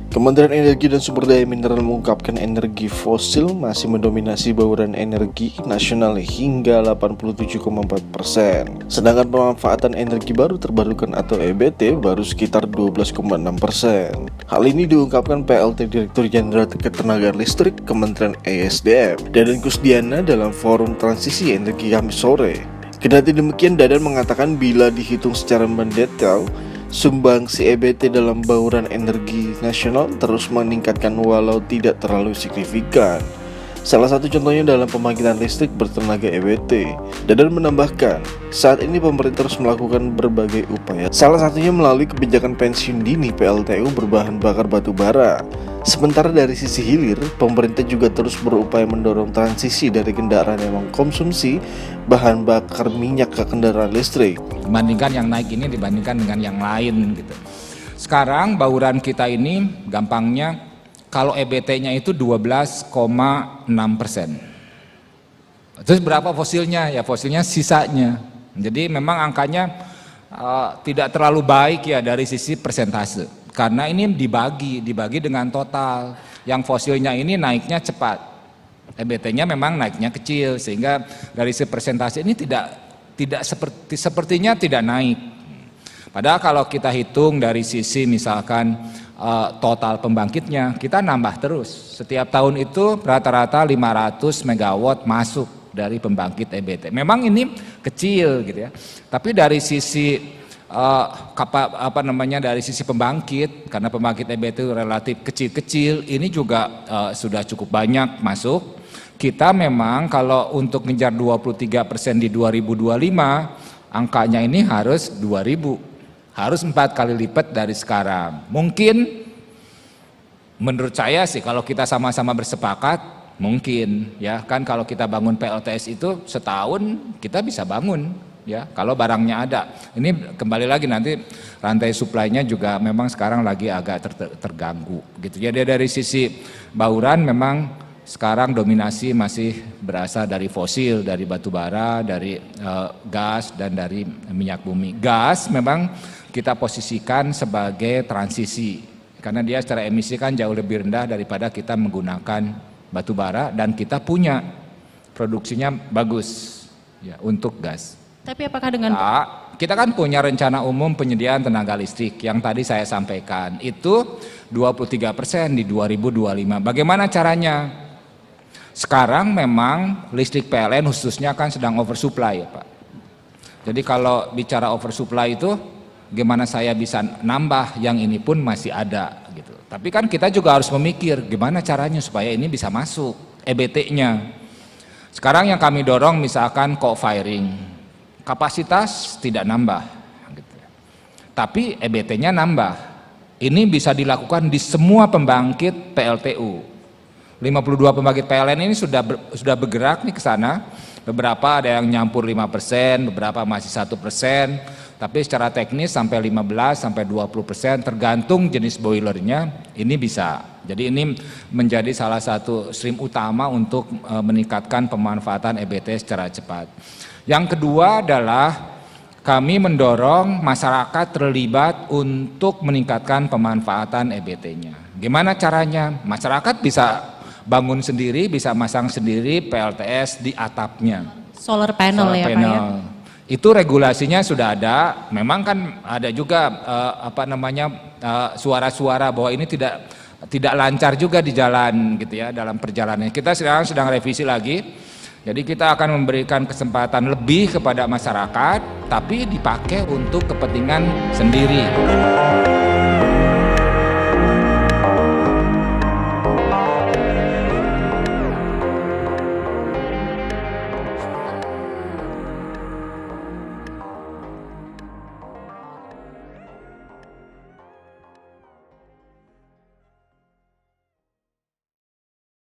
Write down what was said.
Kementerian Energi dan Sumber Daya Mineral mengungkapkan energi fosil masih mendominasi bauran energi nasional hingga 87,4%. Sedangkan pemanfaatan energi baru terbarukan atau EBT baru sekitar 12,6%. Hal ini diungkapkan PLT Direktur Jenderal Ketenagaan Listrik Kementerian ESDM, Dadan Kusdiana dalam forum transisi energi Kamis sore. Kendati demikian, Dadan mengatakan bila dihitung secara mendetail, sumbangsi EBT dalam bauran energi nasional terus meningkatkan walau tidak terlalu signifikan. Salah satu contohnya dalam pembangkitan listrik bertenaga EBT. Dadan menambahkan, saat ini pemerintah terus melakukan berbagai upaya. Salah satunya melalui kebijakan pensiun dini PLTU berbahan bakar batu bara. Sementara dari sisi hilir, pemerintah juga terus berupaya mendorong transisi dari kendaraan yang mengkonsumsi bahan bakar minyak ke kendaraan listrik. Dibandingkan yang naik ini dibandingkan dengan yang lain gitu. Sekarang bauran kita ini gampangnya kalau EBT-nya itu 12,6%. Terus berapa fosilnya? Ya fosilnya sisanya. Jadi memang angkanya tidak terlalu baik ya dari sisi persentase. Karena ini dibagi dengan total. Yang fosilnya ini naiknya cepat. EBT-nya memang naiknya kecil sehingga dari sisi persentase ini tidak sepertinya tidak naik. Padahal kalau kita hitung dari sisi misalkan total pembangkitnya, kita nambah terus. Setiap tahun itu rata-rata 500 megawatt masuk dari pembangkit EBT. Memang ini kecil gitu ya. Tapi dari sisi dari sisi pembangkit, karena pembangkit EBT itu relatif kecil-kecil, ini juga sudah cukup banyak masuk. Kita memang kalau untuk ngejar 23% di 2025, angkanya ini harus 2000. Harus 4 kali lipat dari sekarang. Mungkin menurut saya sih kalau kita sama-sama bersepakat, mungkin ya kan kalau kita bangun PLTS itu setahun kita bisa bangun ya kalau barangnya ada. Ini kembali lagi nanti rantai suplainya juga memang sekarang lagi agak terganggu gitu. Jadi dari sisi bauran memang sekarang dominasi masih berasal dari fosil, dari batu bara, dari gas dan dari minyak bumi. Gas memang kita posisikan sebagai transisi karena dia secara emisi kan jauh lebih rendah daripada kita menggunakan batu bara dan kita punya produksinya bagus ya untuk gas. Tapi apakah dengan kita kan punya rencana umum penyediaan tenaga listrik yang tadi saya sampaikan itu 23% di 2025. Bagaimana caranya? Sekarang memang listrik PLN khususnya kan sedang oversupply ya Pak. Jadi kalau bicara oversupply itu gimana saya bisa nambah yang ini pun masih ada gitu. Tapi kan kita juga harus memikir gimana caranya supaya ini bisa masuk EBT-nya. Sekarang yang kami dorong misalkan co-firing, kapasitas tidak nambah gitu. Tapi EBT-nya nambah. Ini bisa dilakukan di semua pembangkit PLTU. 52 pembangkit PLN ini sudah bergerak nih ke sana. Beberapa ada yang nyampur 5%, beberapa masih 1%, tapi secara teknis sampai 15 sampai 20% tergantung jenis boilernya ini bisa. Jadi ini menjadi salah satu stream utama untuk meningkatkan pemanfaatan EBT secara cepat. Yang kedua adalah kami mendorong masyarakat terlibat untuk meningkatkan pemanfaatan EBT-nya. Gimana caranya? Masyarakat bisa bangun sendiri, bisa masang sendiri PLTS di atapnya. solar panel ya Pak ya? Itu regulasinya sudah ada. Memang kan ada juga suara-suara bahwa ini tidak lancar juga di jalan gitu ya dalam perjalanan. Kita sekarang sedang revisi lagi. Jadi kita akan memberikan kesempatan lebih kepada masyarakat, tapi dipakai untuk kepentingan sendiri.